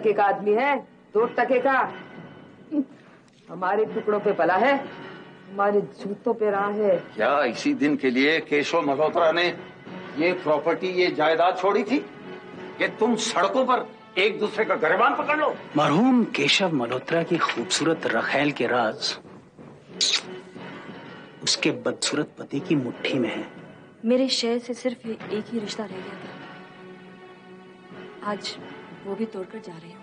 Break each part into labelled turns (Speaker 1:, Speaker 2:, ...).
Speaker 1: टके का आदमी है, 2 टके का। हमारे टुकड़ों पे पला है, हमारे जूतों पे रहा है।
Speaker 2: क्या इसी दिन के लिए केशव मल्होत्रा ने ये प्रॉपर्टी, ये जायदाद छोड़ी थी कि तुम सड़कों पर एक दूसरे का गिरबान पकड़ लो?
Speaker 3: मरहूम केशव मल्होत्रा की खूबसूरत रखैल के राज उसके बदसूरत पति की मुट्ठी में है।
Speaker 4: मेरे शहर से सिर्फ एक ही रिश्ता रह गया था, आज वो भी तोड़कर जा रहे हैं।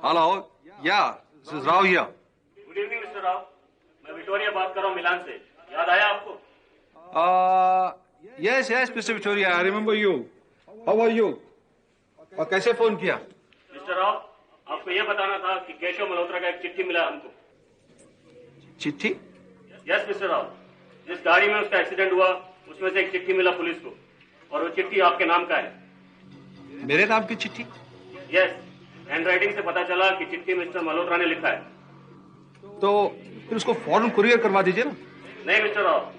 Speaker 5: Hello, yeah, this is Rao here.
Speaker 6: Good evening mister Rao, मैं विक्टोरिया बात कर रहा हूँ मिलान से। याद आया आपको?
Speaker 5: Yes, Mr. Victoria, I remember you. How are you? और कैसे फोन किया?
Speaker 6: मिस्टर राव, आपको यह बताना था कि केशव मल्होत्रा का एक चिट्ठी मिला हमको।
Speaker 5: चिट्ठी?
Speaker 6: यस मिस्टर राव, जिस गाड़ी में उसका एक्सीडेंट हुआ उसमें से एक चिट्ठी मिला पुलिस को, और वो चिट्ठी आपके नाम का है।
Speaker 5: मेरे नाम की चिट्ठी?
Speaker 6: यस, हैंड राइटिंग से पता चला कि चिट्ठी मिस्टर मल्होत्रा ने लिखा है।
Speaker 5: तो फिर उसको फौरन कुरियर करवा दीजिए ना।
Speaker 6: नहीं मिस्टर राव,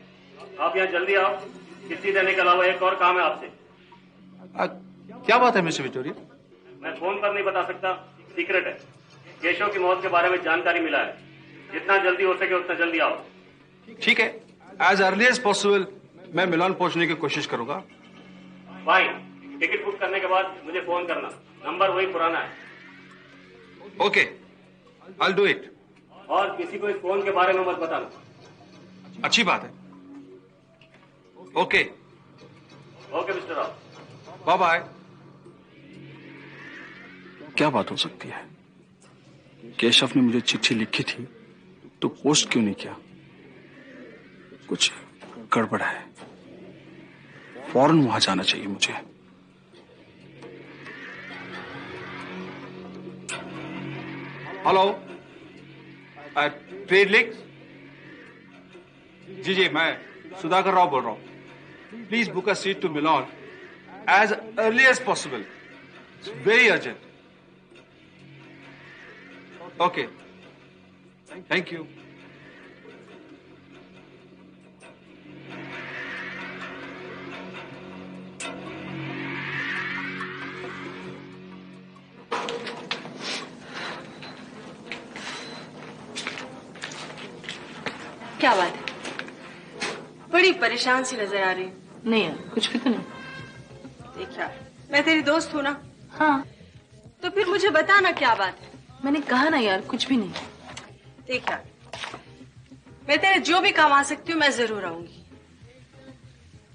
Speaker 6: आप यहाँ जल्दी आओ, चिट्ठी देने के अलावा एक और काम है आपसे।
Speaker 5: क्या बात है मिस्टर विक्टोरिया?
Speaker 6: मैं फोन पर नहीं बता सकता, सीक्रेट है। केशव की मौत के बारे में जानकारी मिला है, जितना जल्दी हो सके उतना जल्दी आओ।
Speaker 5: ठीक है, एज अर्ली एज पॉसिबल मैं मिलान पहुंचने की कोशिश करूंगा।
Speaker 6: फाइन, टिकट बुक करने के बाद मुझे फोन करना, नंबर वही पुराना है।
Speaker 5: Okay, I will do it.
Speaker 6: और किसी को इस फोन के बारे में मत बताना।
Speaker 5: अच्छी बात है। Okay
Speaker 6: okay mister Rao,
Speaker 5: bye bye.
Speaker 7: क्या बात हो सकती है? केशव ने मुझे चिट्ठी लिखी थी तो पोस्ट क्यों नहीं किया? कुछ गड़बड़ है, फौरन वहां जाना चाहिए मुझे।
Speaker 5: Hello, trade links? जी, मैं सुधाकर राव बोल रहा हूँ। Please book a seat to Milan as early as possible, it's very urgent. Okay, thank you.
Speaker 8: क्या बात है? बड़ी परेशान सी नजर आ रही है।
Speaker 4: नहीं यार, कुछ भी तो नहीं।
Speaker 8: देख यार, मैं तेरी दोस्त हूँ ना।
Speaker 4: हाँ,
Speaker 8: तो फिर मुझे बताना क्या बात है।
Speaker 4: मैंने कहा ना यार, कुछ भी नहीं।
Speaker 8: देख यार, मैं तेरे जो भी काम आ सकती हूँ मैं जरूर आऊंगी।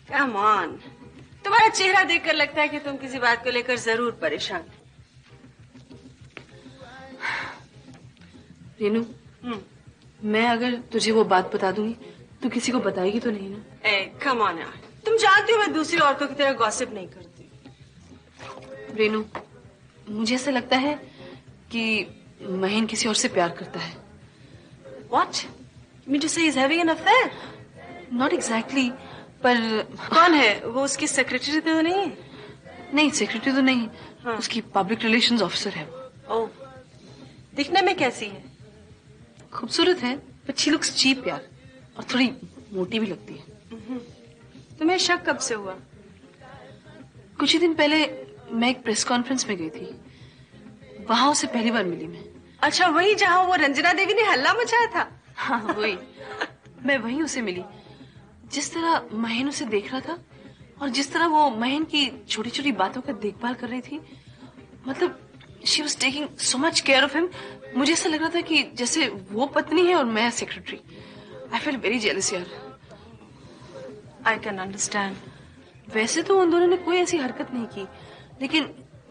Speaker 8: कम ऑन, तुम्हारा चेहरा देखकर लगता है कि तुम किसी बात को लेकर जरूर परेशान।
Speaker 4: रेनू, मैं अगर तुझे वो बात बता दूंगी तो किसी को बताएगी तो नहीं ना?
Speaker 8: कम ऑन यार, तुम जानती हो मैं दूसरी औरतों की तरह गॉसिप नहीं करती।
Speaker 4: रेनू, मुझे ऐसा लगता है कि महीन किसी और से प्यार करता है।
Speaker 8: What? You mean to say he's having an affair?
Speaker 4: Not exactly, पर
Speaker 8: कौन है वो? उसकी सेक्रेटरी तो नहीं है?
Speaker 4: नहीं, सेक्रेटरी तो नहीं।
Speaker 8: हाँ।
Speaker 4: उसकी पब्लिक रिलेशंस ऑफिसर है।
Speaker 8: ओह, दिखने में कैसी है?
Speaker 4: खूबसूरत है, but she looks cheap यार, और थोड़ी मोटी भी लगती है।
Speaker 8: तुम्हें शक कब से हुआ?
Speaker 4: कुछ ही दिन पहले मैं एक प्रेस कॉन्फ्रेंस में गई थी, वहां उसे पहली बार मिली मैं।
Speaker 8: अच्छा, वही जहाँ वो रंजना देवी ने हल्ला मचाया था?
Speaker 4: हाँ वही, मैं वहीं उसे मिली। जिस तरह महीन उसे देख रहा था और जिस तरह वो महीन की छोटी छोटी बातों का देखभाल कर रही थी, मतलब she was taking so much care of him. मुझे ऐसा लग रहा था कि जैसे वो पत्नी है और मैं secretary. I feel very jealous यार।
Speaker 8: I can understand.
Speaker 4: वैसे तो उन दोनों ने कोई ऐसी हरकत नहीं की, लेकिन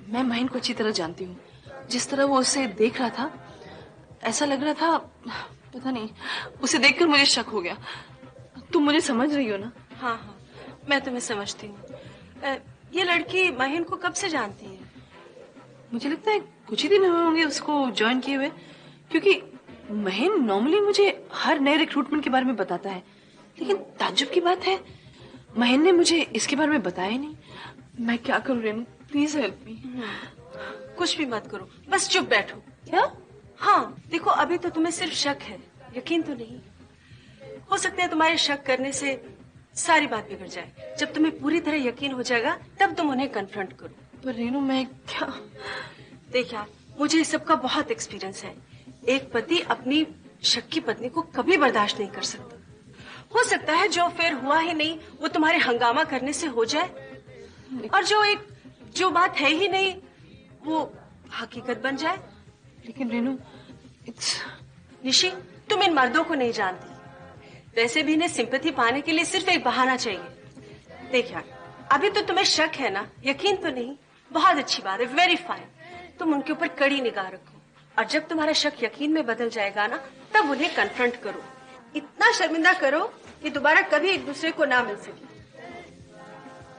Speaker 4: मैं महीन को अच्छी तरह जानती हूँ। जिस तरह वो उसे देख रहा था, ऐसा लग रहा था, पता नहीं, उसे देखकर मुझे शक हो गया। तुम मुझे समझ रही हो ना?
Speaker 8: हाँ हाँ, मैं तुम्हें समझती हूँ। ये लड़की महीन को कब से जानती है?
Speaker 4: मुझे लगता है कुछ ही दिन हुए होंगे उसको ज्वाइन किए हुए, क्योंकि महीन नॉर्मली मुझे हर नए रिक्रूटमेंट के बारे में बताता है। लेकिन ताज्जुब की बात है, महेन ने मुझे इसके बारे में बताया नहीं। मैं क्या करूं रेनू, प्लीज हेल्प मी।
Speaker 8: कुछ भी मत करो, बस चुप बैठो।
Speaker 4: क्या?
Speaker 8: हाँ देखो, अभी तो तुम्हें सिर्फ शक है, यकीन तो नहीं। हो सकता है तुम्हारे शक करने से सारी बात बिगड़ जाए। जब तुम्हें पूरी तरह यकीन हो जाएगा तब तुम उन्हें कन्फ्रंट करो।
Speaker 4: पर रेनू मैं क्या?
Speaker 8: देखा, मुझे इस सब का बहुत एक्सपीरियंस है। एक पति अपनी शक्की पत्नी को कभी बर्दाश्त नहीं कर सकता। हो सकता है जो अफेयर हुआ ही नहीं वो तुम्हारे हंगामा करने से हो जाए, और जो बात है ही नहीं वो हकीकत बन जाए।
Speaker 4: लेकिन रेनू
Speaker 8: निशी, तुम इन मर्दों को नहीं जानती। वैसे भी इन्हें सिंपैथी पाने के लिए सिर्फ एक बहाना चाहिए। देख यार, अभी तो तुम्हें शक है ना, यकीन तो नहीं। बहुत अच्छी बात है, वेरी फाइन। तुम उनके ऊपर कड़ी निगाह रखो, और जब तुम्हारा शक यकीन में बदल जाएगा ना, तब उन्हें कन्फ्रंट करो। इतना शर्मिंदा करो कि दोबारा कभी एक दूसरे को ना मिल सके।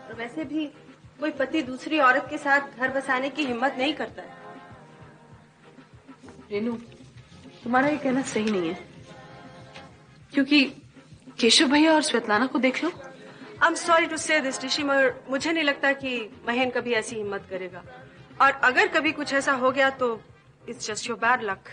Speaker 8: और वैसे भी कोई पति दूसरी औरत के साथ घर बसाने की हिम्मत नहीं करता है।
Speaker 4: रेनू, तुम्हारा ये कहना सही नहीं है, क्योंकि केशव भैया और स्वेतलाना को देख लो।
Speaker 8: आई एम सॉरी टू से दिस ऋषि, मगर मुझे नहीं लगता कि महेन कभी ऐसी हिम्मत करेगा। और अगर कभी कुछ ऐसा हो गया तो it's just your bad luck.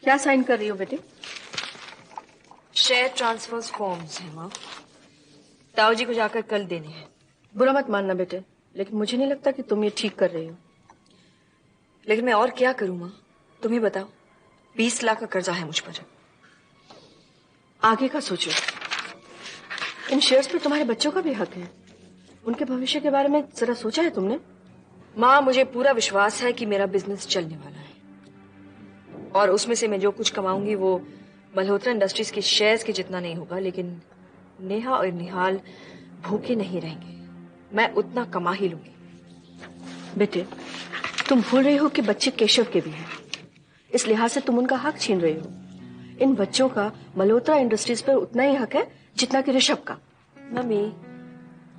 Speaker 1: क्या साइन कर रही हो बेटे?
Speaker 9: शेयर ट्रांसफर्स फॉर्म्स हैं माँ, ताऊ जी को जाकर कल देने हैं।
Speaker 1: बुरा मत मानना बेटे, लेकिन मुझे नहीं लगता कि तुम ये ठीक कर रही हो।
Speaker 9: लेकिन मैं और क्या करूँ माँ, तुम ही बताओ। 20 लाख का कर्जा है मुझ पर।
Speaker 1: आगे का सोचो। इन शेयर्स पर तुम्हारे बच्चों का भी हक है। उनके भविष्य के बारे में जरा सोचा है तुमने?
Speaker 9: माँ, मुझे पूरा विश्वास है कि मेरा बिजनेस चलने वाला है, और उसमें से मैं जो कुछ कमाऊंगी वो मल्होत्रा इंडस्ट्रीज के शेयर्स के जितना नहीं होगा, लेकिन नेहा और निहाल भूखे नहीं रहेंगे। मैं उतना कमा ही लूंगी।
Speaker 1: बेटे, तुम भूल रही हो कि बच्चे केशव के भी हैं। इस लिहाज से तुम उनका हक छीन रही हो। इन बच्चों का मल्होत्रा इंडस्ट्रीज पर उतना ही हक है जितना कि ऋषभ का।
Speaker 9: मम्मी,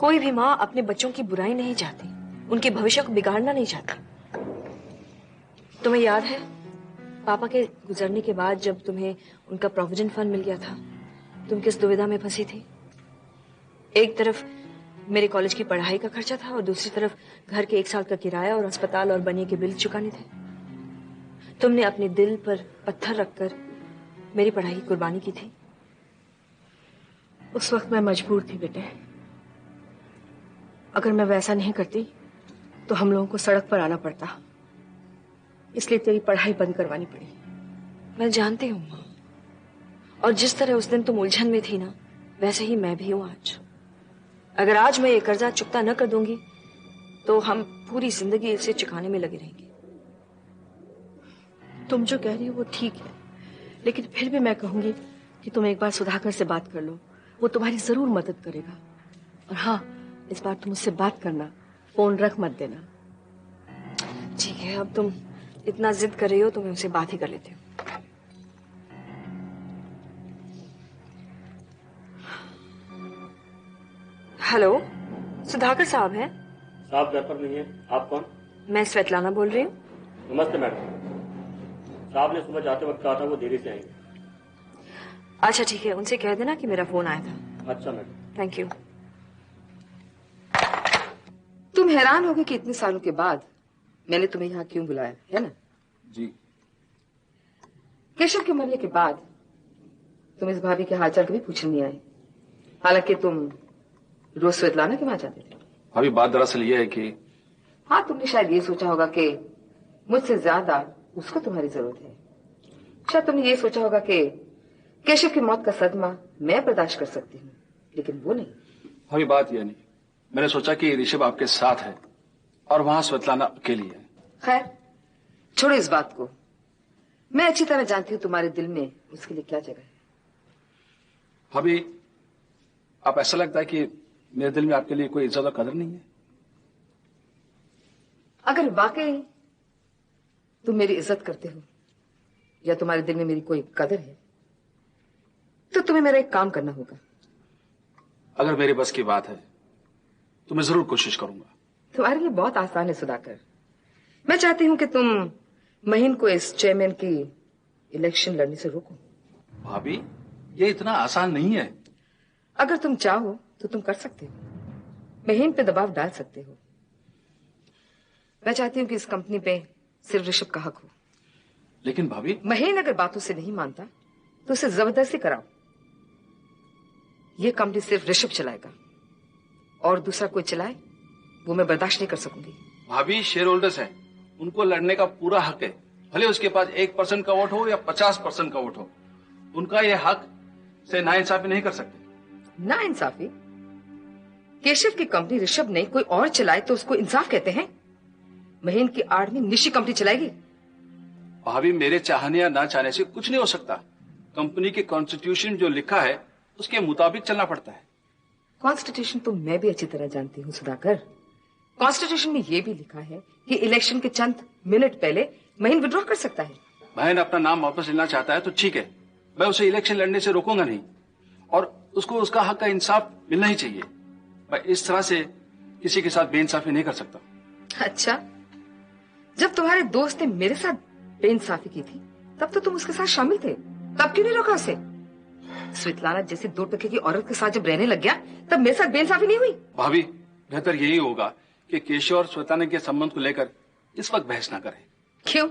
Speaker 9: कोई भी माँ अपने बच्चों की बुराई नहीं चाहती, उनके भविष्य को बिगाड़ना नहीं चाहती। तुम्हें याद है पापा के गुजरने के बाद जब तुम्हें उनका प्रोविडेंट फंड मिल गया था, तुम किस दुविधा में फंसी थी? एक तरफ मेरे कॉलेज की पढ़ाई का खर्चा था और दूसरी तरफ घर के 1 साल का किराया और अस्पताल और बनिए के बिल चुकाने थे। तुमने अपने दिल पर पत्थर रखकर मेरी पढ़ाई की कुर्बानी की थी।
Speaker 1: उस वक्त मैं मजबूर थी बेटे। अगर मैं वैसा नहीं करती तो हम लोगों को सड़क पर आना पड़ता, इसलिए तेरी पढ़ाई बंद करवानी पड़ी।
Speaker 9: मैं जानती हूँ माँ, और जिस तरह उस दिन तुम उलझन में थी ना, वैसे ही मैं भी हूँ आज। अगर आज मैं ये कर्जा चुकता न कर दूंगी तो हम पूरी जिंदगी इसे चुकाने में लगे रहेंगे।
Speaker 1: तुम जो कह रही हो वो ठीक है, लेकिन फिर भी मैं कहूंगी कि तुम एक बार सुधाकर से बात कर लो, वो तुम्हारी जरूर मदद करेगा। और हाँ, इस बार तुम उससे बात करना, फोन रख मत देना।
Speaker 9: ठीक है, अब तुम इतना जिद कर रही हो तो मैं उसे बात ही कर लेती हूँ। हेलो, सुधाकर साहब हैं?
Speaker 6: साहब घर पर नहीं है। आप कौन?
Speaker 9: मैं स्वेतलाना बोल रही हूँ।
Speaker 6: नमस्ते मैडम, साहब ने सुबह जाते वक्त कहा था वो देरी से आएंगे।
Speaker 9: अच्छा ठीक है, उनसे कह देना कि मेरा फोन आया था।
Speaker 6: अच्छा मैडम।
Speaker 9: Thank you.
Speaker 10: तुम हैरान होगे कि इतने सालों के बाद मैंने तुम्हें यहाँ क्यों बुलाया, है ना?
Speaker 7: जी।
Speaker 10: केशव के मरने के बाद तुम इस भाभी के हालचाल कभी पूछने नहीं आए, हालांकि तुम रोज स्वेतलाना के वहां जाते थे।
Speaker 7: भाभी, बात दरअसल ये है कि
Speaker 10: हाँ, तुमने शायद ये सोचा होगा कि मुझसे ज्यादा उसको तुम्हारी जरूरत है। शायद तुमने ये सोचा होगा कि केशव की मौत का सदमा मैं बर्दाश्त कर सकती हूँ, लेकिन वो नहीं।
Speaker 7: भाभी, बात ये नहीं, मैंने सोचा कि ऋषभ आपके साथ है और वहां स्वेतलाना अकेली है।
Speaker 10: खैर छोड़ो इस बात को। मैं अच्छी तरह जानती हूँ तुम्हारे दिल में उसके लिए क्या जगह है।
Speaker 7: भाभी, आप ऐसा लगता है कि मेरे दिल में आपके लिए कोई इज्जत और कदर नहीं है।
Speaker 10: अगर वाकई तुम मेरी इज्जत करते हो या तुम्हारे दिल में मेरी कोई कदर है तो तुम्हें मेरा एक काम करना होगा।
Speaker 7: अगर मेरे बस की बात है तो मैं जरूर कोशिश करूंगा।
Speaker 10: तुम्हारे लिए बहुत आसान है सुधाकर। मैं चाहती हूँ कि तुम महीन को इस चेयरमैन की इलेक्शन लड़ने से रोको।
Speaker 7: भाभी, ये इतना आसान नहीं है।
Speaker 10: अगर तुम चाहो तो तुम कर सकते हो, महीन पे दबाव डाल सकते हो। मैं चाहती हूँ कि इस कंपनी पे सिर्फ ऋषभ का हक हो।
Speaker 7: लेकिन भाभी,
Speaker 10: महीन अगर बातों से नहीं मानता तो उसे जबरदस्ती कराओ। ये कंपनी सिर्फ ऋषभ चलाएगा और दूसरा कोई चलाए वो मैं बर्दाश्त नहीं कर सकूंगी।
Speaker 7: भाभी, शेयर होल्डर्स हैं, उनको लड़ने का पूरा हक है, भले उसके पास 1% का वोट हो या 50% का वोट हो। उनका ये हक से नाइंसाफी नहीं कर सकते।
Speaker 10: नाइंसाफी? केशव की कंपनी ऋषभ नहीं कोई और चलाए तो उसको इंसाफ कहते हैं? महीन की आड़ में निशी कंपनी चलाएगी?
Speaker 7: भाभी, मेरे चाहने या ना चाहने से कुछ नहीं हो सकता। कंपनी के कॉन्स्टिट्यूशन जो लिखा है उसके मुताबिक चलना पड़ता है।
Speaker 10: कॉन्स्टिट्यूशन तो मैं भी अच्छी तरह जानती हूँ सुधाकर। कॉन्स्टिट्यूशन में ये भी लिखा है कि इलेक्शन के चंद मिनट पहले महीन विड्रॉ कर सकता है।
Speaker 7: महीन अपना नाम वापस लेना चाहता है तो ठीक है, मैं उसे इलेक्शन लड़ने से रोकूंगा नहीं, और उसको उसका हक का इंसाफ मिलना ही चाहिए। मैं इस तरह से किसी के साथ बेइंसाफी नहीं कर सकता।
Speaker 10: अच्छा, जब तुम्हारे दोस्त ने मेरे साथ बेइंसाफी की थी तब तो तुम उसके साथ शामिल थे, तब क्यों नहीं रोका उसे? स्वेतलाना जैसी 2 टके की औरत के साथ जब रहने लग गया तब मेरे साथ बेइंसाफी नहीं हुई?
Speaker 7: भाभी, बेहतर यही होगा कि केशव और स्वेतलाना के संबंध को लेकर इस वक्त बहस ना करें।
Speaker 10: क्यों?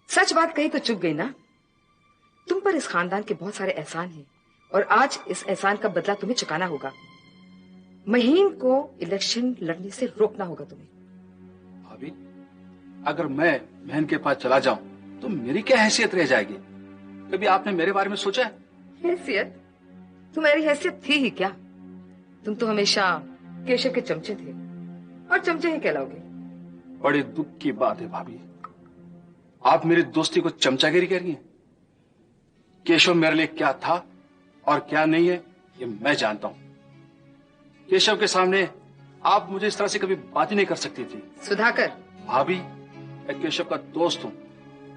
Speaker 10: सच बात कही तो चुप गई ना? तुम पर इस खानदान के बहुत सारे एहसान हैं और आज इस एहसान का बदला तुम्हें चुकाना होगा। महीन को इलेक्शन लड़ने से रोकना होगा तुम्हें।
Speaker 7: भाभी, अगर मैं बहन के पास चला जाऊं तो मेरी क्या हैसियत रह जाएगी? कभी आपने मेरे बारे में सोचा है?
Speaker 10: हैसियत? तुम्हारी हैसियत थी ही क्या? तुम तो हमेशा केशव के चमचे थे और चमचे ही कहलाओगे।
Speaker 7: बड़े दुख की बात है भाभी, आप मेरी दोस्ती को चमचागिरी कह रही हैं। केशव मेरे लिए क्या था और क्या नहीं है ये मैं जानता हूं। केशव के सामने आप मुझे इस तरह से कभी बात ही नहीं कर सकती थी।
Speaker 10: सुधाकर,
Speaker 7: भाभी, मैं केशव का दोस्त हूं,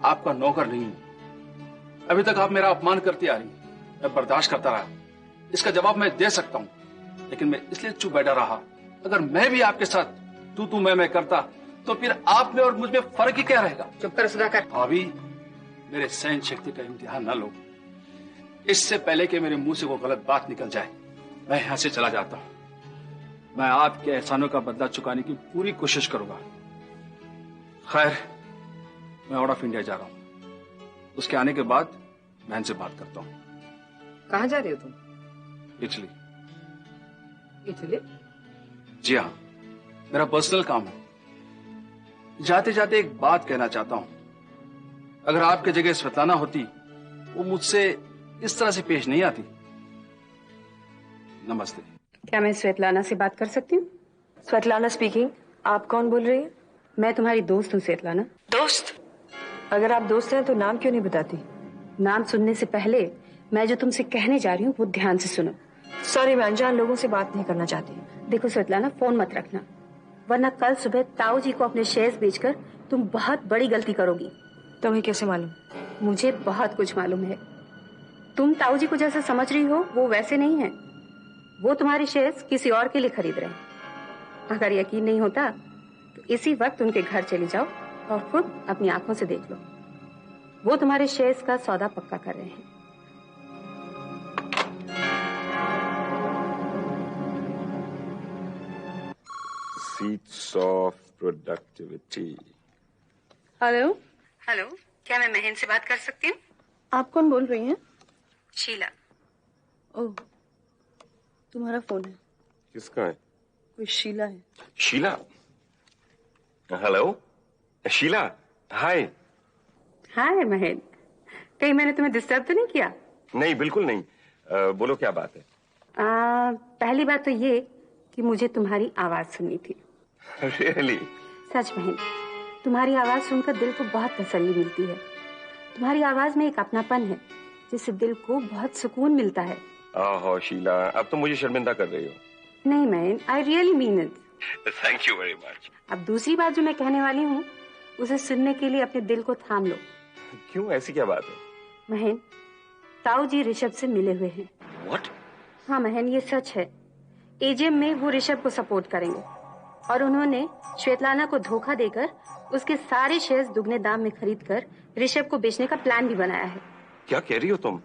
Speaker 7: आपका नौकर नहीं हूं। अभी तक आप मेरा अपमान करती आ रही, मैं बर्दाश्त करता रहा। इसका जवाब मैं दे सकता हूं, लेकिन मैं इसलिए चुप बैठा रहा। अगर मैं भी आपके साथ तू मैं करता तो फिर आप में और मुझ में फर्क ही क्या रहेगा?
Speaker 10: चुप कर सुधाकर।
Speaker 7: भाभी, मेरे सहन शक्ति का इम्तिहान ना लो। इससे पहले कि मेरे मुंह से वो गलत बात निकल जाए, मैं यहां से चला जाता हूं। मैं आपके एहसानों का बदला चुकाने की पूरी कोशिश करूंगा। खैर, मैं आउट ऑफ इंडिया जा रहा हूं। उसके आने के बाद मैं इनसे बात करता हूं।
Speaker 10: कहां जा रहे हो तुम?
Speaker 7: इटली।
Speaker 10: इटली?
Speaker 7: जी हाँ, मेरा पर्सनल काम है। जाते जाते एक बात कहना चाहता हूं, अगर आपकी जगह स्वेतलाना होती वो मुझसे इस तरह से पेश नहीं आती। नमस्ते।
Speaker 11: क्या मैं स्वेतलाना से बात कर सकती हूँ?
Speaker 9: Svetlana speaking. आप कौन बोल रही हैं?
Speaker 11: मैं तुम्हारी दोस्त हूँ स्वेतलाना।
Speaker 9: दोस्त? अगर आप दोस्त हैं तो नाम क्यों नहीं बताती?
Speaker 11: नाम सुनने से पहले मैं जो तुमसे कहने जा रही हूँ वो ध्यान से सुनो।
Speaker 9: सॉरी, मैं अनजान लोगों से बात नहीं करना चाहती।
Speaker 11: देखो स्वेतलाना, फोन मत रखना, वरना कल सुबह ताऊ जी को अपने शेयर्स बेचकर तुम बहुत बड़ी गलती करोगी।
Speaker 9: तुम्हें कैसे मालूम?
Speaker 11: मुझे बहुत कुछ मालूम है। तुम ताऊ जी को जैसा समझ रही हो वो वैसे नहीं है। वो तुम्हारे शेयर्स किसी और के लिए खरीद रहे हैं। अगर यकीन नहीं होता तो इसी वक्त उनके घर चली जाओ और खुद अपनी आंखों से देख लो। वो तुम्हारे शेयर्स का सौदा पक्का कर रहे हैं।
Speaker 12: Seeds of productivity.
Speaker 11: Hello. Hello, क्या मैं महीन से बात कर सकती हूँ?
Speaker 4: आप कौन बोल रही हैं?
Speaker 11: शीला।
Speaker 4: ओह, तुम्हारा फोन है।
Speaker 12: किसका है?
Speaker 4: कोई शीला है।
Speaker 12: शीला? हेलो शीला, हाय।
Speaker 11: हाय महीन, कहीं मैंने तुम्हें डिस्टर्ब तो नहीं किया?
Speaker 12: नहीं, बिल्कुल नहीं। बोलो क्या बात है?
Speaker 11: पहली बात तो ये कि मुझे तुम्हारी आवाज सुननी थी।
Speaker 12: Really?
Speaker 11: सच महीन, तुम्हारी आवाज सुनकर दिल को बहुत तसल्ली मिलती है। तुम्हारी आवाज में एक अपनापन है जिससे दिल को बहुत सुकून मिलता है।
Speaker 12: ओह शीला, अब तो मुझे शर्मिंदा कर रही हो।
Speaker 11: नहीं महीन, I really mean it.
Speaker 12: Thank you very much. अब
Speaker 11: दूसरी बात जो मैं कहने वाली हूँ उसे सुनने के लिए अपने दिल को थाम लो।
Speaker 12: क्यों, ऐसी क्या बात है?
Speaker 11: महीन, ताऊ जी ऋषभ से मिले हुए हैं।
Speaker 12: What?
Speaker 11: हाँ महीन, ये सच है। एजीएम में वो ऋषभ को सपोर्ट करेंगे और उन्होंने श्वेतलाना को धोखा देकर उसके सारे शेयर्स दुगने दाम में खरीद कर ऋषभ को बेचने का प्लान भी बनाया है।
Speaker 12: क्या कह रही हो तुम?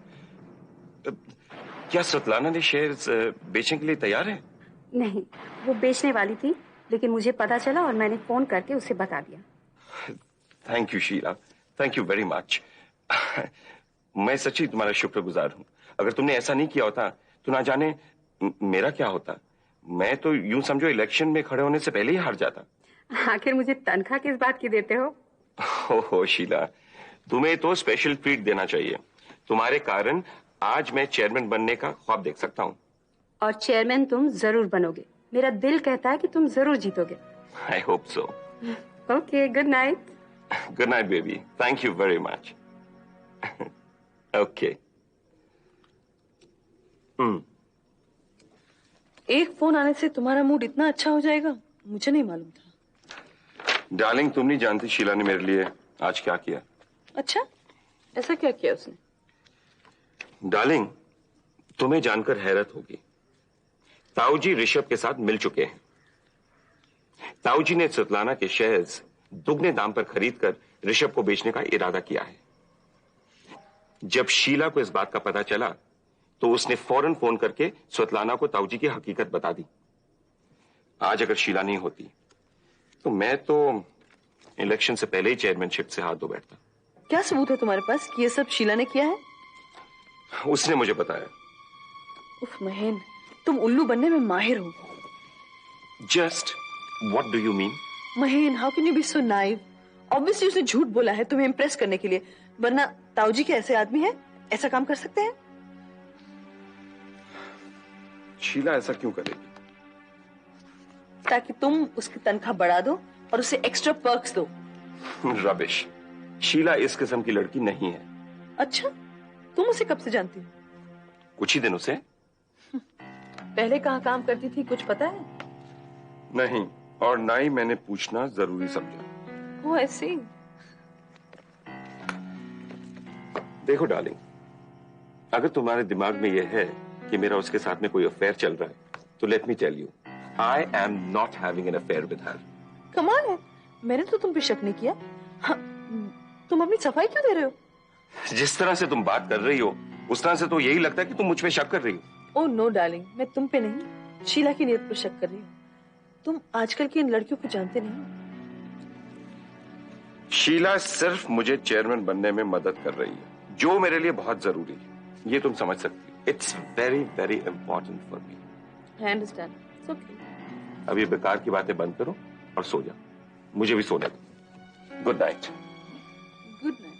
Speaker 12: क्या श्वेतलाना ने शेयर्स बेचने के लिए तैयार है?
Speaker 11: नहीं, वो बेचने वाली थी, लेकिन मुझे पता चला और मैंने फोन करके उसे बता दिया।
Speaker 12: Thank you Sheela, thank you very much. मैं सच्ची तुम्हारा शुक्रगुजार हूँ। अगर तुमने ऐसा नहीं किया होता तो ना जाने मेरा क्या होता। मैं तो यूं समझो इलेक्शन में खड़े होने से पहले ही हार जाता।
Speaker 11: आखिर मुझे तनख्वाह किस बात की देते हो?
Speaker 12: हो शीला, तुम्हें तो स्पेशल ट्रीट देना चाहिए। तुम्हारे कारण आज मैं चेयरमैन बनने का ख्वाब देख सकता हूँ।
Speaker 11: और चेयरमैन तुम जरूर बनोगे। मेरा दिल कहता है कि तुम जरूर जीतोगे।
Speaker 12: I hope so.
Speaker 11: Okay, good night.
Speaker 12: Good night baby, thank you very much. Okay.
Speaker 1: एक फोन आने से तुम्हारा मूड इतना अच्छा हो जाएगा, मुझे नहीं मालूम था।
Speaker 12: डार्लिंग, तुम नहीं जानती शीला ने मेरे लिए आज क्या किया।
Speaker 1: अच्छा, ऐसा क्या किया उसने?
Speaker 12: डार्लिंग, तुम्हें जानकर हैरत होगी, ताऊजी ऋषभ के साथ मिल चुके हैं। ताऊजी ने श्वेतलाना के शेयर्स दुगने दाम पर खरीदकर ऋषभ को बेचने का इरादा किया है। जब शीला को इस बात का पता चला तो उसने फौरन फोन करके श्वेतलाना को ताऊजी की हकीकत बता दी। आज अगर शीला नहीं होती तो मैं तो इलेक्शन से पहले ही चेयरमैनशिप से हाथ धो बैठता।
Speaker 1: क्या सबूत है तुम्हारे पास कि ये सब शीला ने किया है?
Speaker 12: उसने मुझे बताया।
Speaker 1: उफ महेन, तुम उल्लू बनने में माहिर हो।
Speaker 12: Just what do you mean?
Speaker 1: Mahen, how can you be so naive? Obviously उसने झूठ बोला है तुम्हें इम्प्रेस करने के लिए, वरना ताऊजी के ऐसे आदमी हैं, ऐसा काम कर सकते हैं?
Speaker 12: शीला ऐसा क्यों करेगी?
Speaker 1: ताकि तुम उसकी तनख्वाह बढ़ा दो और उसे एक्स्ट्रा पर्क्स दो।
Speaker 12: रबिश, शीला इस किस्म की लड़की नहीं है।
Speaker 1: अच्छा, तुम उसे कब से जानती हो?
Speaker 12: कुछ ही दिनों से।
Speaker 1: पहले कहाँ काम करती थी, कुछ पता है?
Speaker 12: नहीं, और ना ही मैंने पूछना जरूरी समझा।
Speaker 1: वो ऐसे।
Speaker 12: देखो डार्लिंग, अगर तुम्हारे दिमाग में यह है कि मेरा उसके साथ में कोई अफेयर चल रहा है, तो let me tell you, I am not having an affair with her.
Speaker 1: कमाल है, मैंने तो तुम पे शक नहीं किया। हाँ, तुम अपनी सफाई क्यों दे रहे हो?
Speaker 12: जिस तरह से तुम बात कर रही हो उस तरह से तो यही लगता है कि तुम मुझ पे शक कर रही हो।
Speaker 1: ओह नो डार्लिंग, मैं तुम पे नहीं, शीला की नीयत पर शक कर रही हूँ। तुम आजकल की इन लड़कियों को जानते नहीं।
Speaker 12: शीला सिर्फ मुझे चेयरमैन बनने में मदद कर रही है, जो मेरे लिए बहुत जरूरी है। ये तुम समझ सकती हो। It's very very important for me.
Speaker 1: I understand, it's okay.
Speaker 12: अब ये बेकार की बातें बंद करो और सो जाओ। मुझे भी सोने दो। Good night.
Speaker 1: Good night.